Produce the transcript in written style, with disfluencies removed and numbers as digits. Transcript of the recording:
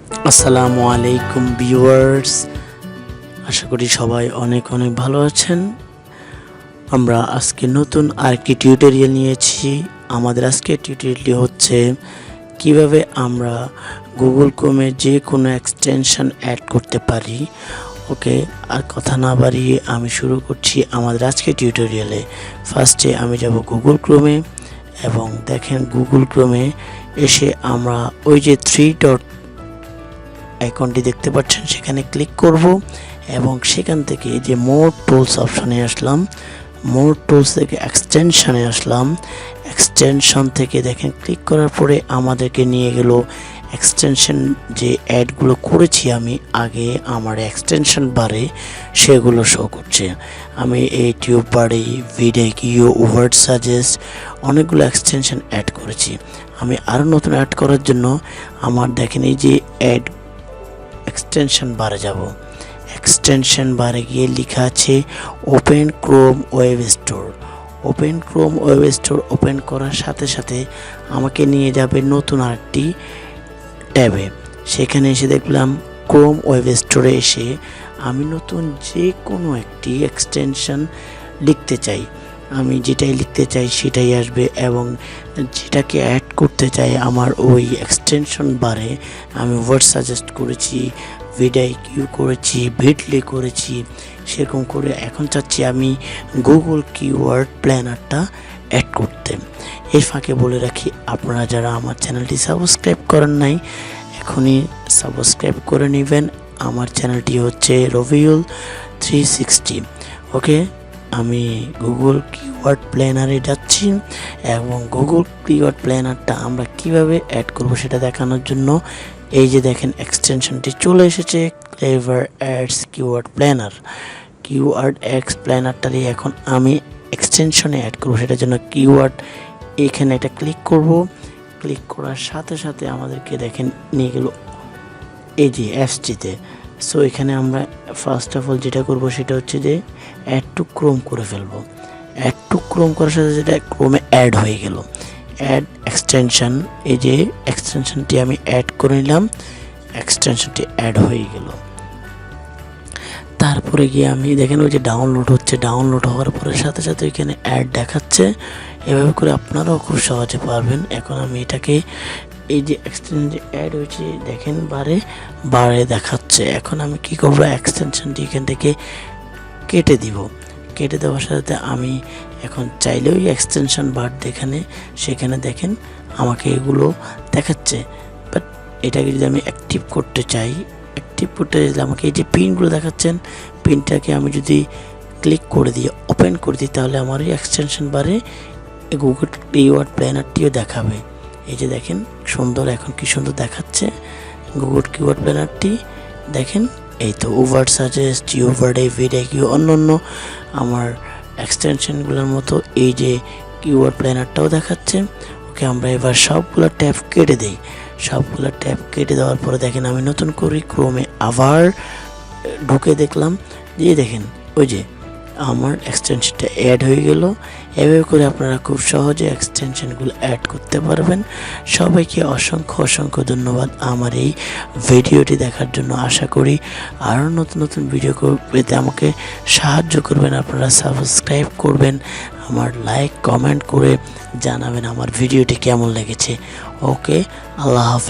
আসসালামু আলাইকুম ভিউয়ার্স, আশা করি সবাই অনেক অনেক ভালো আছেন। আমরা আজকে নতুন আরেকটি টিউটোরিয়াল নিয়েছি। আমাদের আজকে টিউটোরিয়ালটি হচ্ছে কিভাবে আমরা গুগল ক্রোমে যে কোনো এক্সটেনশন অ্যাড করতে পারি। ওকে, আর কথা না বাড়িয়ে আমি শুরু করছি আমাদের আজকে টিউটোরিয়ালে। ফার্স্টে আমি যাব গুগল ক্রোমে এবং দেখেন গুগল ক্রোমে এসে আমরা ওই যে 3 ডট আইকনটি দেখতে পাচ্ছেন সেখানে ক্লিক করব এবং সেখান থেকে যে মোর টুলস অপশনে আসলাম, মোর টুলস থেকে এক্সটেনশনে আসলাম। এক্সটেনশন থেকে দেখেন ক্লিক করার পরে আমাদেরকে নিয়ে গেল এক্সটেনশন যে অ্যাডগুলো করেছি আমি আগে আমার এক্সটেনশন বারে, সেগুলো শো করছে। আমি এই টিউব বারে ভিডিও ওয়ার্ড সাজেস্ট অনেকগুলো এক্সটেনশন অ্যাড করেছি। আমি আরও নতুন অ্যাড করার জন্য আমার দেখেন এই যে অ্যাড এক্সটেনশন বারে যাব। এক্সটেনশন বারে গিয়ে লেখা আছে open Chrome web store. Open Chrome web store open করার সাথে সাথে আমাকে নিয়ে যাবে নতুন আরেকটি ট্যাবে। সেখানে এসে দেখলাম ক্রোম ওয়েব স্টোরে এসে আমি নতুন যে কোনো একটি এক্সটেনশন লিখতে চাই। আমি যেটাই লিখতে চাই সেটাই আসবে এবং যেটাকে অ্যাড করতে চাই আমার ওই এক্সটেনশন বারে আমি ওয়ার্ড সাজেস্ট করেছি, ভিডিও করেছি, ভিডলি করেছি, সেরকম করে এখন চাচ্ছি আমি গুগল কিওয়ার্ড প্ল্যানারটা অ্যাড করতে। এই ফাঁকে বলে রাখি, আপনারা যারা আমার চ্যানেলটি সাবস্ক্রাইব করেন নাই এখনই সাবস্ক্রাইব করে নেবেন। আমার চ্যানেলটি হচ্ছে রবিউল 360। ওকে, আমি গুগল কিওয়ার্ড প্ল্যানারে যাচ্ছি এবং গুগল কিওয়ার্ড প্ল্যানারটা আমরা কিভাবে অ্যাড করব সেটা দেখানোর জন্য এই যে দেখেন এক্সটেনশনটি চলে এসেছে, clever ads keyword planner. Keyword X প্ল্যানারটারই এখন আমি এক্সটেনশনে অ্যাড করব। সেটার জন্য কিওয়ার্ড এখানে একটা ক্লিক করব। ক্লিক করার সাথে সাথে আমাদেরকে দেখেন নিয়ে গেল এই যে অ্যাপসটিতে। সো এখানে আমরা ফার্স্ট অফ অল যেটা করব সেটা হচ্ছে যে অ্যাড টু ক্রোম করে ফেলবো। অ্যাড টু ক্রোম করার সাথে যেটা ক্রোমে অ্যাড হয়ে গেল, অ্যাড এক্সটেনশন। এই যে এক্সটেনশনটি আমি অ্যাড করে নিলাম, এক্সটেনশনটি অ্যাড হয়ে গেল। তারপরে গিয়ে আমি দেখেন ওই যে ডাউনলোড হচ্ছে, ডাউনলোড হওয়ার পরে সাথে সাথে এখানে অ্যাড দেখাচ্ছে। এভাবে করে আপনারাও খুব সহজে পারবেন। এখন আমি এটাকে এই যে এক্সটেনশন অ্যাড হয়েছে দেখেন বারে বারে দেখাচ্ছে। এখন আমি কি করবো, এক্সটেনশনটি এখান থেকে কেটে দিব। কেটে দেওয়ার সাথে আমি এখন চাইলেও এক্সটেনশন বার সেখানে দেখেন আমাকে এগুলো দেখাচ্ছে। বাট এটাকে যদি আমি অ্যাক্টিভ করতে চাই, অ্যাক্টিভ করতে চাইলে আমাকে এই যে পিনগুলো দেখাচ্ছেন, পিনটাকে আমি যদি ক্লিক করে দিই, ওপেন করে দিই, তাহলে আমার এই এক্সটেনশন বারে গুগল কিওয়ার্ড প্ল্যানারটিও দেখাবে। এই যে দেখেন সুন্দর, এখন কি সুন্দর দেখাচ্ছে গুগল কিওয়ার্ড প্ল্যানারটি। দেখেন এই তো ওয়ার্ড সাজেস্ট, ওভারডে, ভিডিও, অন্য আমার এক্সটেনশনগুলোর মতো এই যে কিওয়ার্ড প্ল্যানারটাও দেখাচ্ছে। ওকে, আমরা এবার সবগুলো ট্যাব কেটে দিই। সবগুলো ট্যাব কেটে দেওয়ার পরে দেখেন আমি নতুন করে ক্রোমে আবার ঢুকে দেখলাম যে দেখেন ওই যে আমার এক্সটেনশনটা অ্যাড হয়ে গেল। এভাবে করে আপনারা খুব সহজে এক্সটেনশনগুলো অ্যাড করতে পারবেন। সবাইকে অসংখ্য অসংখ্য ধন্যবাদ আমার এই ভিডিওটি দেখার জন্য। আশা করি আরও নতুন নতুন ভিডিও পেতে আমাকে সাহায্য করবেন। আপনারা সাবস্ক্রাইব করবেন, আমার লাইক কমেন্ট করে জানাবেন আমার ভিডিওটি কেমন লেগেছে। ওকে, আল্লাহ হাফেজ।